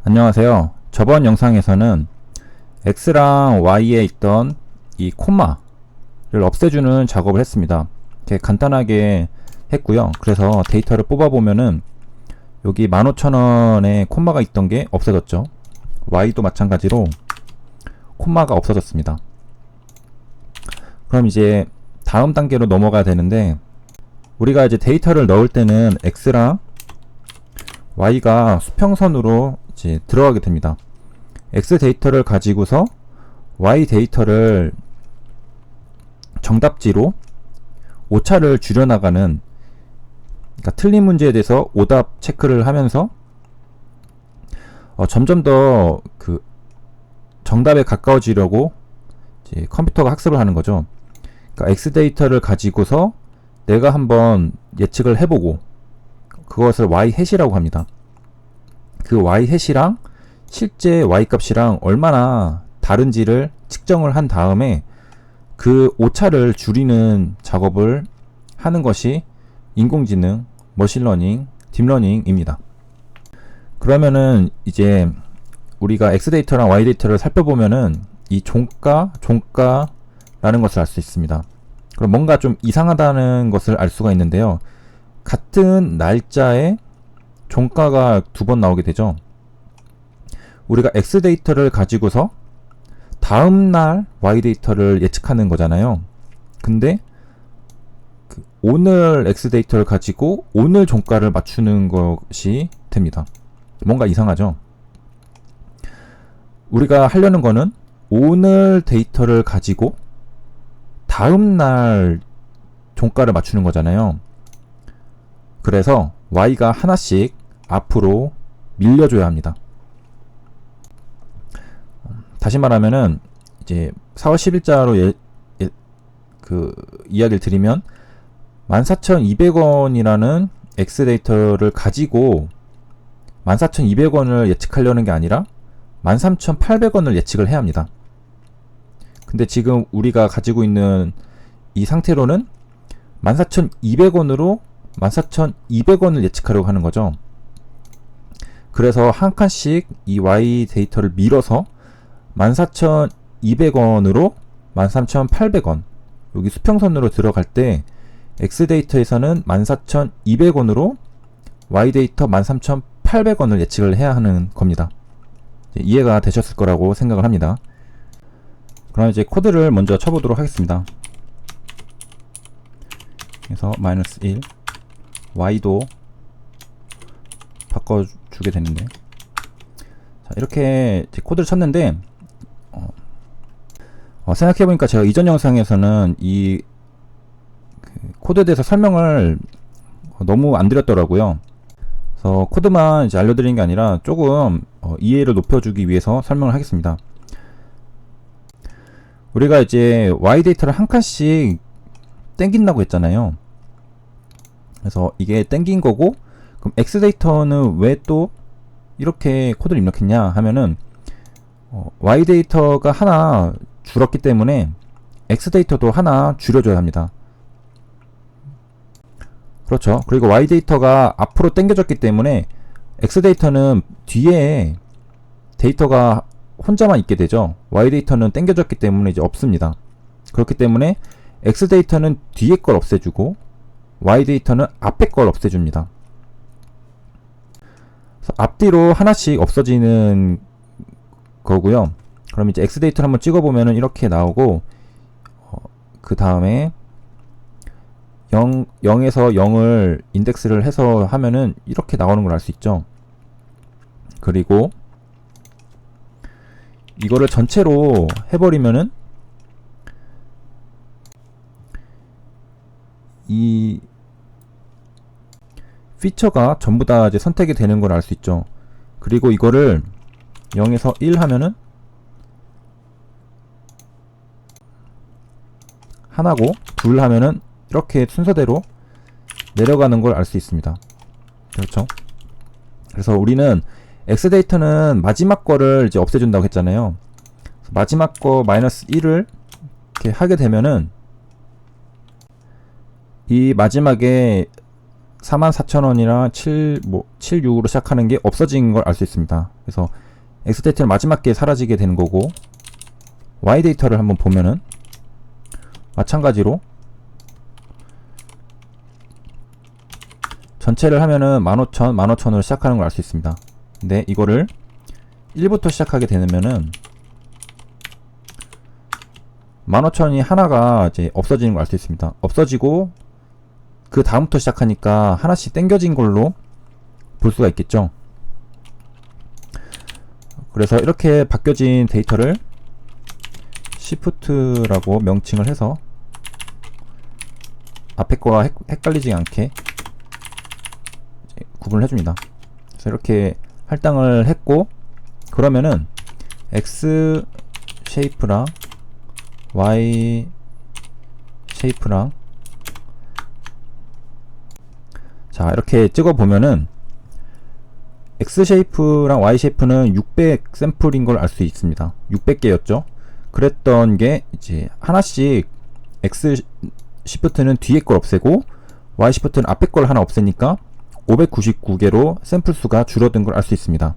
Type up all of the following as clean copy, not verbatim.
안녕하세요. 저번 영상에서는 X랑 Y에 있던 이 콤마를 없애주는 작업을 했습니다. 이렇게 간단하게 했고요. 그래서 데이터를 뽑아보면은 여기 15,000원에 콤마가 있던 게 없어졌죠. Y도 마찬가지로 콤마가 없어졌습니다. 그럼 이제 다음 단계로 넘어가야 되는데, 우리가 이제 데이터를 넣을 때는 X랑 Y가 수평선으로 이제 들어가게 됩니다. X 데이터를 가지고서 Y 데이터를 정답지로 오차를 줄여나가는, 그러니까 틀린 문제에 대해서 오답 체크를 하면서 점점 더 그 정답에 가까워지려고 이제 컴퓨터가 학습을 하는 거죠. 그러니까 X 데이터를 가지고서 내가 한번 예측을 해보고 그것을 Y 햇이라고 합니다. 그 Y 햇이랑 실제 Y 값이랑 얼마나 다른지를 측정을 한 다음에 그 오차를 줄이는 작업을 하는 것이 인공지능, 머신러닝, 딥러닝입니다. 그러면은 이제 우리가 X 데이터랑 Y 데이터를 살펴보면은 이 종가라는 것을 알 수 있습니다. 그럼 뭔가 좀 이상하다는 것을 알 수가 있는데요. 같은 날짜에 종가가 두 번 나오게 되죠. 우리가 X 데이터를 가지고서 다음날 Y 데이터를 예측하는 거잖아요. 근데 오늘 X 데이터를 가지고 오늘 종가를 맞추는 것이 됩니다. 뭔가 이상하죠? 우리가 하려는 거는 오늘 데이터를 가지고 다음날 종가를 맞추는 거잖아요. 그래서 Y가 하나씩 앞으로 밀려줘야 합니다. 다시 말하면은 이제 4월 10일자로 이야기를 드리면 14,200원이라는 X 데이터를 가지고 14,200원을 예측하려는 게 아니라 13,800원을 예측을 해야 합니다. 근데 지금 우리가 가지고 있는 이 상태로는 14,200원으로 14,200원을 예측하려고 하는 거죠. 그래서 한 칸씩 이 Y 데이터를 밀어서 14,200원으로 13,800원, 여기 수평선으로 들어갈 때 X 데이터에서는 14,200원으로 Y 데이터 13,800원을 예측을 해야 하는 겁니다. 이해가 되셨을 거라고 생각을 합니다. 그럼 이제 코드를 먼저 쳐보도록 하겠습니다. 그래서 -1 Y도 바꿔주게 되는데, 자, 이렇게 이제 코드를 쳤는데 생각해보니까 제가 이전 영상에서는 이 코드에 대해서 설명을 너무 안 드렸더라고요. 그래서 코드만 이제 알려드리는 게 아니라 조금 이해를 높여주기 위해서 설명을 하겠습니다. 우리가 이제 Y 데이터를 한 칸씩 땡긴다고 했잖아요. 그래서 이게 땡긴 거고, 그럼 X 데이터는 왜 또 이렇게 코드를 입력했냐 하면은 Y 데이터가 하나 줄었기 때문에 X 데이터도 하나 줄여줘야 합니다. 그렇죠. 그리고 Y 데이터가 앞으로 당겨졌기 때문에 X 데이터는 뒤에 데이터가 혼자만 있게 되죠. Y 데이터는 당겨졌기 때문에 이제 없습니다. 그렇기 때문에 X 데이터는 뒤에 걸 없애주고 Y 데이터는 앞에 걸 없애줍니다. 그래서 앞뒤로 하나씩 없어지는 거고요. 그럼 이제 X 데이터를 한번 찍어보면은 이렇게 나오고, 그 다음에 0에서 0을 인덱스를 해서 하면은 이렇게 나오는 걸 알 수 있죠. 그리고 이거를 전체로 해버리면은 이 피처가 전부 다 이제 선택이 되는 걸 알 수 있죠. 그리고 이거를 0에서 1 하면은 하나고, 둘 하면은 이렇게 순서대로 내려가는 걸 알 수 있습니다. 그렇죠? 그래서 우리는 X 데이터는 마지막 거를 이제 없애준다고 했잖아요. 마지막 거 -1을 이렇게 하게 되면은 이 마지막에 44,000원이랑 76으로 시작하는 게 없어진 걸 알 수 있습니다. 그래서 X 데이터는 마지막 게 사라지게 되는 거고, Y 데이터를 한번 보면은 마찬가지로 전체를 하면은 15,000, 15,000으로 시작하는 걸 알 수 있습니다. 근데 이거를 1부터 시작하게 되면은 15,000이 하나가 이제 없어지는 걸 알 수 있습니다. 없어지고 그 다음부터 시작하니까 하나씩 땡겨진 걸로 볼 수가 있겠죠. 그래서 이렇게 바뀌어진 데이터를 시프트라고 명칭을 해서 앞에 거와 헷갈리지 않게 구분을 해줍니다. 그래서 이렇게 할당을 했고, 그러면은 X 쉐이프랑 Y 쉐이프랑 자 이렇게 찍어 보면은 X 쉐이프랑 Y 쉐이프는 600 샘플인 걸 알 수 있습니다. 600개였죠. 그랬던 게 이제 하나씩 X 시프트는 뒤에 걸 없애고 Y 시프트는 앞에 걸 하나 없애니까 599개로 샘플 수가 줄어든 걸 알 수 있습니다.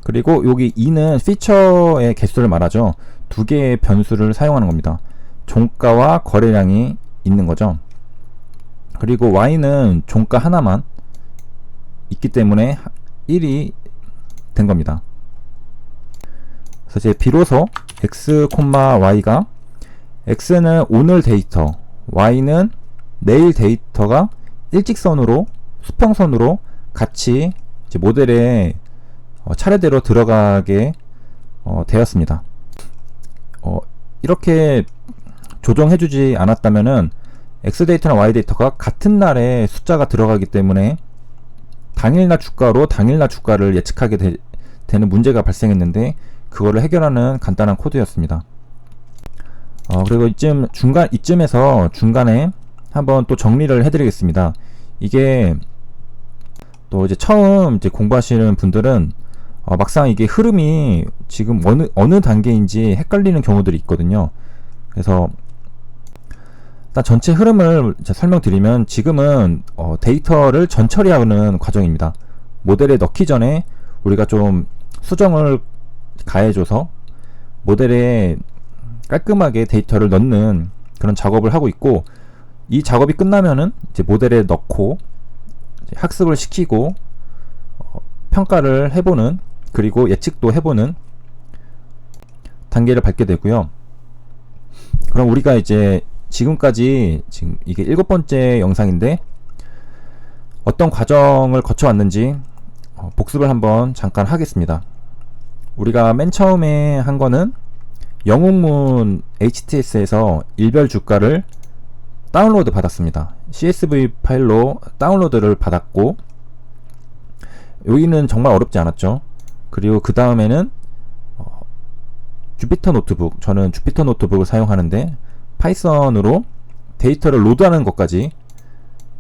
그리고 여기 2는 피처의 개수를 말하죠. 두 개의 변수를 사용하는 겁니다. 종가와 거래량이 있는 거죠. 그리고 Y는 종가 하나만 있기 때문에 1이 된 겁니다. 그래서 이제 비로소 X, Y가 X는 오늘 데이터, Y는 내일 데이터가 일직선으로 수평선으로 같이 이제 모델에 차례대로 들어가게 되었습니다. 이렇게 조정해주지 않았다면은 X 데이터나 Y 데이터가 같은 날에 숫자가 들어가기 때문에 당일날 주가로 당일날 주가를 예측하게 되는 문제가 발생했는데, 그거를 해결하는 간단한 코드였습니다. 그리고 이쯤에서 중간에 한번 또 정리를 해드리겠습니다. 이게 또 이제 처음 이제 공부하시는 분들은 막상 이게 흐름이 지금 어느 단계인지 헷갈리는 경우들이 있거든요. 그래서 일단 전체 흐름을 설명드리면, 지금은 데이터를 전처리하는 과정입니다. 모델에 넣기 전에 우리가 좀 수정을 가해줘서 모델에 깔끔하게 데이터를 넣는 그런 작업을 하고 있고, 이 작업이 끝나면은 이제 모델에 넣고 이제 학습을 시키고 평가를 해보는, 그리고 예측도 해보는 단계를 밟게 되고요. 그럼 우리가 이제 지금 이게 7번째 영상인데 어떤 과정을 거쳐왔는지 복습을 한번 잠깐 하겠습니다. 우리가 맨 처음에 한 거는 영웅문 HTS에서 일별 주가를 다운로드 받았습니다. CSV 파일로 다운로드를 받았고, 여기는 정말 어렵지 않았죠. 그리고 그 다음에는 주피터 노트북, 저는 주피터 노트북을 사용하는데 파이썬으로 데이터를 로드하는 것까지,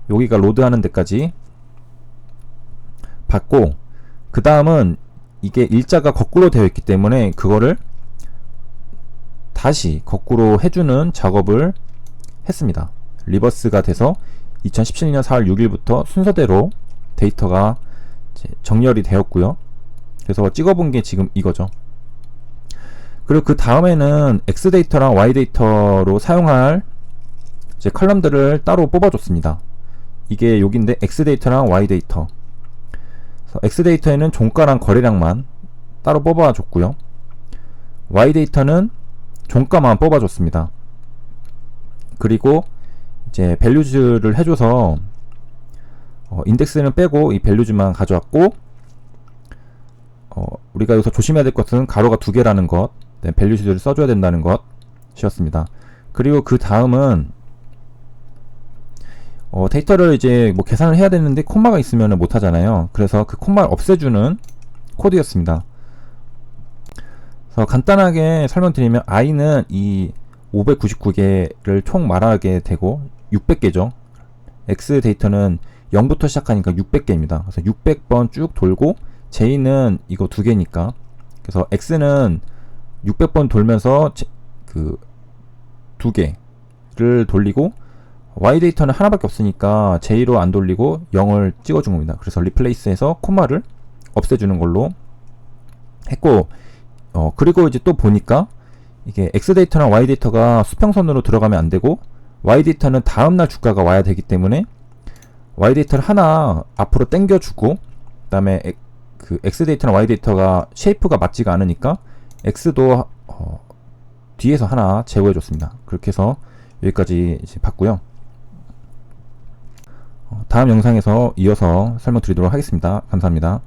여기가 로드하는 데까지 받고, 그 다음은 이게 일자가 거꾸로 되어 있기 때문에 그거를 다시 거꾸로 해주는 작업을 했습니다. 리버스가 돼서 2017년 4월 6일부터 순서대로 데이터가 이제 정렬이 되었고요. 그래서 찍어본 게 지금 이거죠. 그리고 그 다음에는 X 데이터랑 Y 데이터로 사용할 이제 컬럼들을 따로 뽑아줬습니다. 이게 여기인데 X 데이터랑 Y 데이터. 그래서 X 데이터에는 종가랑 거래량만 따로 뽑아줬고요. Y 데이터는 종가만 뽑아줬습니다. 그리고 이제 밸류즈를 해줘서 인덱스는 빼고 이 밸류즈만 가져왔고, 우리가 여기서 조심해야 될 것은 가로가 2개라는 것, 밸류즈를 써줘야 된다는 것이었습니다. 그리고 그 다음은 데이터를 이제 뭐 계산을 해야 되는데 콤마가 있으면 못 하잖아요. 그래서 그 콤마를 없애주는 코드였습니다. 그래서 간단하게 설명드리면 i는 이 599개를 총 말하게 되고 600개죠. X 데이터는 0부터 시작하니까 600개입니다. 그래서 600번 쭉 돌고 J는 이거 2개니까, 그래서 X는 600번 돌면서 그 2개를 돌리고 Y 데이터는 하나밖에 없으니까 J로 안 돌리고 0을 찍어준 겁니다. 그래서 리플레이스해서 콤마를 없애주는 걸로 했고, 그리고 이제 또 보니까 이게 X 데이터랑 Y 데이터가 수평선으로 들어가면 안 되고, Y 데이터는 다음날 주가가 와야 되기 때문에 Y 데이터를 하나 앞으로 당겨주고, 그 다음에 그 X 데이터랑 Y 데이터가 쉐이프가 맞지가 않으니까 X도 뒤에서 하나 제거해줬습니다. 그렇게 해서 여기까지 이제 봤고요. 다음 영상에서 이어서 설명드리도록 하겠습니다. 감사합니다.